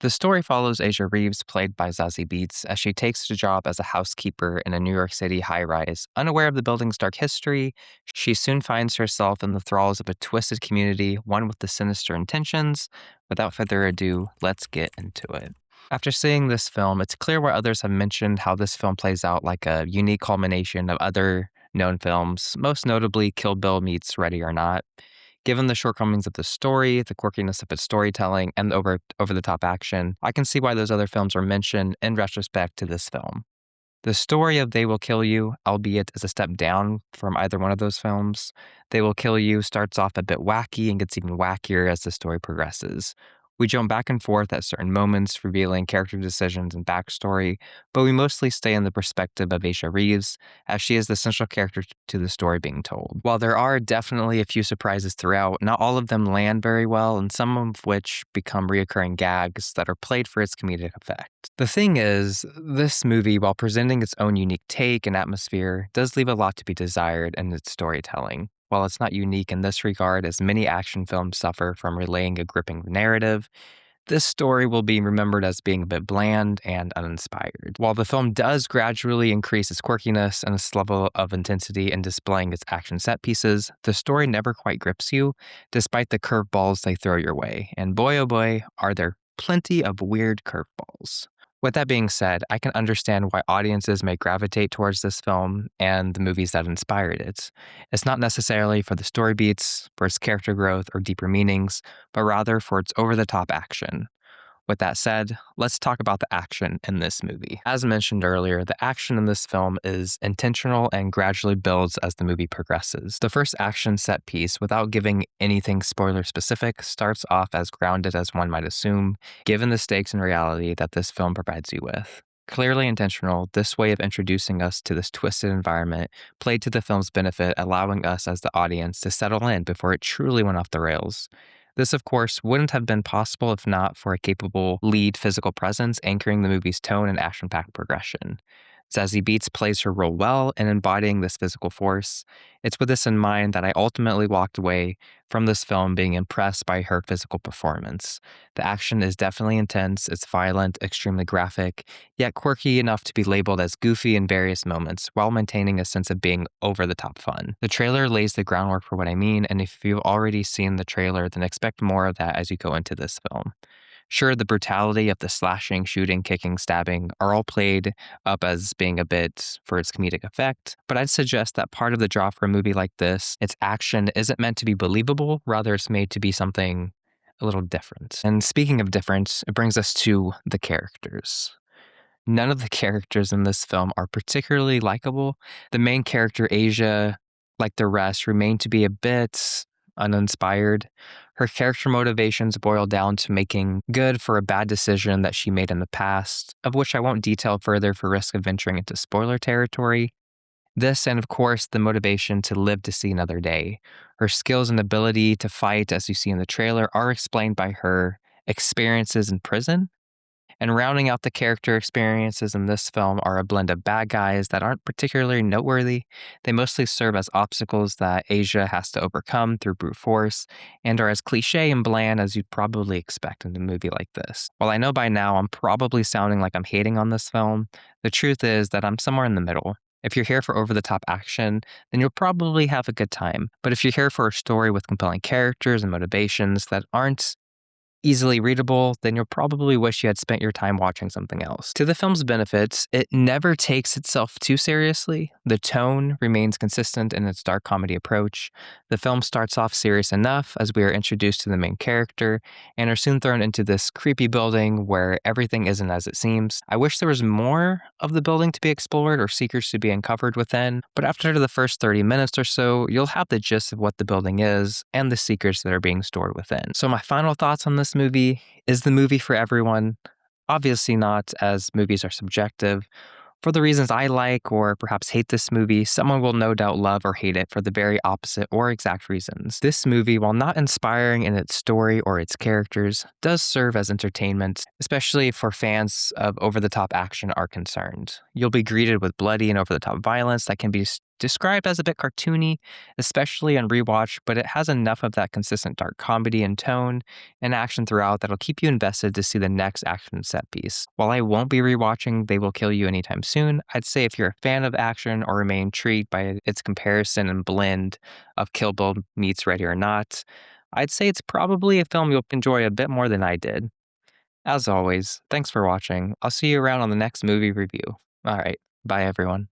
The story follows Asia Reeves, played by Zazie Beetz, as she takes a job as a housekeeper in a New York City high rise. Unaware of the building's dark history, she soon finds herself in the thralls of a twisted community, one with the sinister intentions. Without further ado, let's get into it. After seeing this film, it's clear why others have mentioned how this film plays out like a unique culmination of other known films, most notably Kill Bill meets Ready or Not. Given the shortcomings of the story, the quirkiness of its storytelling, and the over the top action, I can see why those other films are mentioned in retrospect to this film. The story of They Will Kill You, albeit as a step down from either one of those films, They Will Kill You starts off a bit wacky and gets even wackier as the story progresses. We jump back and forth at certain moments, revealing character decisions and backstory, but we mostly stay in the perspective of Aisha Reeves, as she is the central character to the story being told. While there are definitely a few surprises throughout, not all of them land very well, and some of which become reoccurring gags that are played for its comedic effect. The thing is, this movie, while presenting its own unique take and atmosphere, does leave a lot to be desired in its storytelling. While it's not unique in this regard, as many action films suffer from relaying a gripping narrative, this story will be remembered as being a bit bland and uninspired. While the film does gradually increase its quirkiness and its level of intensity in displaying its action set pieces, the story never quite grips you, despite the curveballs they throw your way. And boy oh boy, are there plenty of weird curveballs. With that being said, I can understand why audiences may gravitate towards this film and the movies that inspired it. It's not necessarily for the story beats, for its character growth, or deeper meanings, but rather for its over the top action. With that said, let's talk about the action in this movie. As mentioned earlier, the action in this film is intentional and gradually builds as the movie progresses. The first action set piece, without giving anything spoiler specific, starts off as grounded as one might assume, given the stakes and reality that this film provides you with. Clearly intentional, this way of introducing us to this twisted environment played to the film's benefit, allowing us as the audience to settle in before it truly went off the rails. This, of course, wouldn't have been possible if not for a capable lead physical presence anchoring the movie's tone and action-packed progression. Zazie Beetz plays her role well in embodying this physical force. It's with this in mind that I ultimately walked away from this film being impressed by her physical performance. The action is definitely intense, it's violent, extremely graphic, yet quirky enough to be labeled as goofy in various moments, while maintaining a sense of being over-the-top fun. The trailer lays the groundwork for what I mean, and if you've already seen the trailer, then expect more of that as you go into this film. Sure, the brutality of the slashing, shooting, kicking, stabbing are all played up as being a bit for its comedic effect, but I'd suggest that part of the draw for a movie like this, its action isn't meant to be believable, rather it's made to be something a little different. And speaking of different, it brings us to the characters. None of the characters in this film are particularly likable. The main character, Asia, like the rest, remain to be a bit uninspired. Her character motivations boil down to making good for a bad decision that she made in the past, of which I won't detail further for risk of venturing into spoiler territory. This, and of course, the motivation to live to see another day. Her skills and ability to fight, as you see in the trailer, are explained by her experiences in prison. And rounding out the character experiences in this film are a blend of bad guys that aren't particularly noteworthy. They mostly serve as obstacles that Asia has to overcome through brute force and are as cliche and bland as you'd probably expect in a movie like this. While I know by now I'm probably sounding like I'm hating on this film, the truth is that I'm somewhere in the middle. If you're here for over-the-top action, then you'll probably have a good time. But if you're here for a story with compelling characters and motivations that aren't easily readable, then you'll probably wish you had spent your time watching something else. To the film's benefits, it never takes itself too seriously. The tone remains consistent in its dark comedy approach. The film starts off serious enough as we are introduced to the main character and are soon thrown into this creepy building where everything isn't as it seems. I wish there was more of the building to be explored or secrets to be uncovered within, but after the first 30 minutes or so, you'll have the gist of what the building is and the secrets that are being stored within. So my final thoughts on this movie: is the movie for everyone? Obviously not, as movies are subjective. For the reasons I like or perhaps hate this movie, someone will no doubt love or hate it for the very opposite or exact reasons. This movie, while not inspiring in its story or its characters, does serve as entertainment, especially for fans of over-the-top action are concerned. You'll be greeted with bloody and over-the-top violence that can be described as a bit cartoony, especially on rewatch, but it has enough of that consistent dark comedy and tone and action throughout that'll keep you invested to see the next action set piece. While I won't be rewatching They Will Kill You anytime soon, I'd say if you're a fan of action or remain intrigued by its comparison and blend of Kill Bill meets Ready or Not, I'd say it's probably a film you'll enjoy a bit more than I did. As always, thanks for watching. I'll see you around on the next movie review. All right, bye everyone.